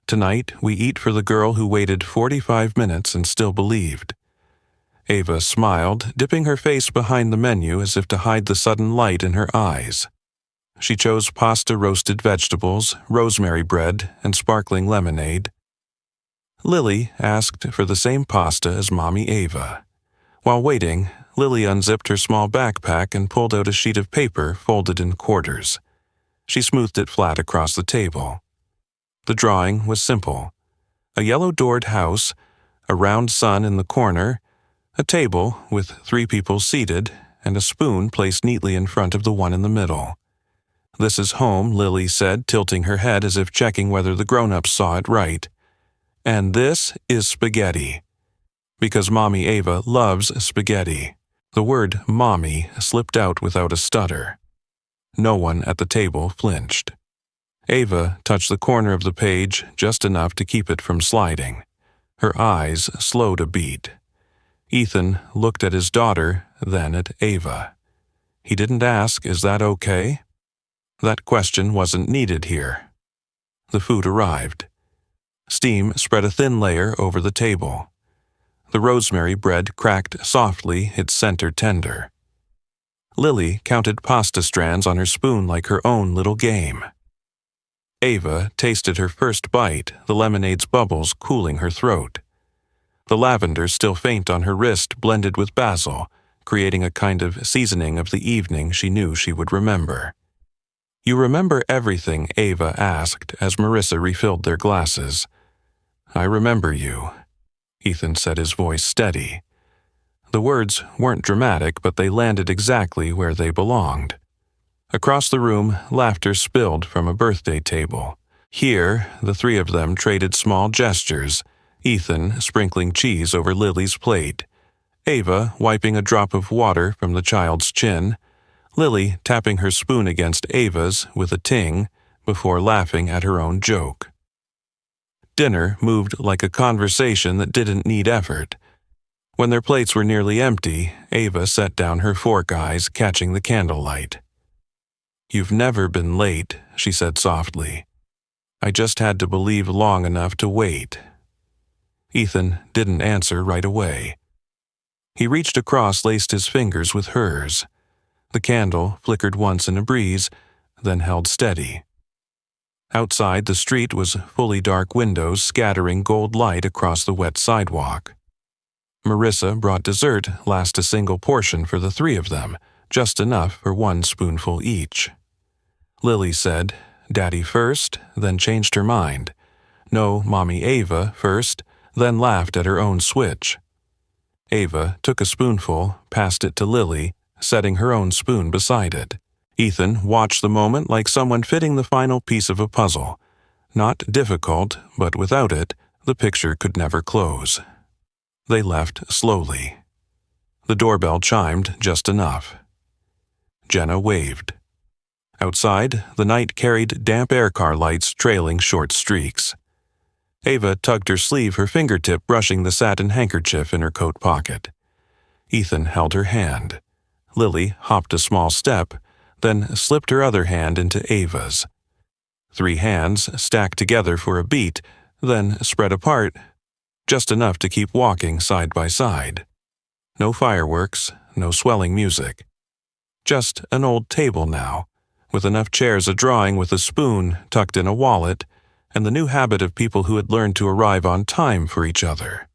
"Tonight, we eat for the girl who waited 45 minutes and still believed." Ava smiled, dipping her face behind the menu as if to hide the sudden light in her eyes. She chose pasta, roasted vegetables, rosemary bread, and sparkling lemonade. Lily asked for the same pasta as Mommy Ava. While waiting, Lily unzipped her small backpack and pulled out a sheet of paper folded in quarters. She smoothed it flat across the table. The drawing was simple. A yellow-doored house, a round sun in the corner, a table with 3 people seated, and a spoon placed neatly in front of the one in the middle. "This is home," Lily said, tilting her head as if checking whether the grown-ups saw it right. "And this is spaghetti." Because Mommy Ava loves spaghetti. The word "mommy" slipped out without a stutter. No one at the table flinched. Ava touched the corner of the page just enough to keep it from sliding. Her eyes slowed a beat. Ethan looked at his daughter, then at Ava. He didn't ask, "Is that okay?" That question wasn't needed here. The food arrived. Steam spread a thin layer over the table. The rosemary bread cracked softly, its center tender. Lily counted pasta strands on her spoon like her own little game. Ava tasted her first bite, the lemonade's bubbles cooling her throat. The lavender still faint on her wrist blended with basil, creating a kind of seasoning of the evening she knew she would remember. "You remember everything?" Ava asked as Marissa refilled their glasses. "I remember you," Ethan said, his voice steady. The words weren't dramatic, but they landed exactly where they belonged. Across the room, laughter spilled from a birthday table. Here, the three of them traded small gestures, Ethan sprinkling cheese over Lily's plate, Ava wiping a drop of water from the child's chin, Lily tapping her spoon against Ava's with a ting before laughing at her own joke. Dinner moved like a conversation that didn't need effort. When their plates were nearly empty, Ava set down her fork, eyes catching the candlelight. "You've never been late," she said softly. "I just had to believe long enough to wait." Ethan didn't answer right away. He reached across, laced his fingers with hers. The candle flickered once in a breeze, then held steady. Outside, the street was fully dark, windows scattering gold light across the wet sidewalk. Marissa brought dessert, last a single portion for the three of them, just enough for one spoonful each. Lily said, "Daddy first," then changed her mind. "No, Mommy Ava first," then laughed at her own switch. Ava took a spoonful, passed it to Lily, setting her own spoon beside it. Ethan watched the moment like someone fitting the final piece of a puzzle. Not difficult, but without it, the picture could never close. They left slowly. The doorbell chimed just enough. Jenna waved. Outside, the night carried damp aircar lights trailing short streaks. Ava tugged her sleeve, her fingertip brushing the satin handkerchief in her coat pocket. Ethan held her hand. Lily hopped a small step, then slipped her other hand into Ava's. 3 hands stacked together for a beat, then spread apart, just enough to keep walking side by side. No fireworks, no swelling music. Just an old table now, with enough chairs a-drawing with a spoon tucked in a wallet, and the new habit of people who had learned to arrive on time for each other.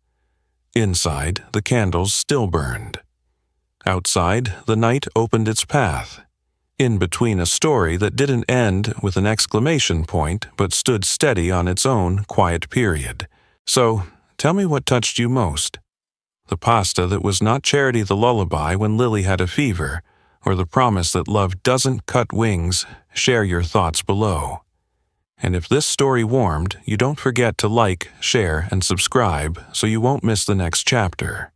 Inside, the candles still burned. Outside, the night opened its path. In between, a story that didn't end with an exclamation point but stood steady on its own quiet period. "So, tell me what touched you most. The pasta that was not Charity the lullaby when Lily had a fever, or the promise that love doesn't cut wings. Share your thoughts below. And if this story warmed, you don't forget to like, share, and subscribe so you won't miss the next chapter.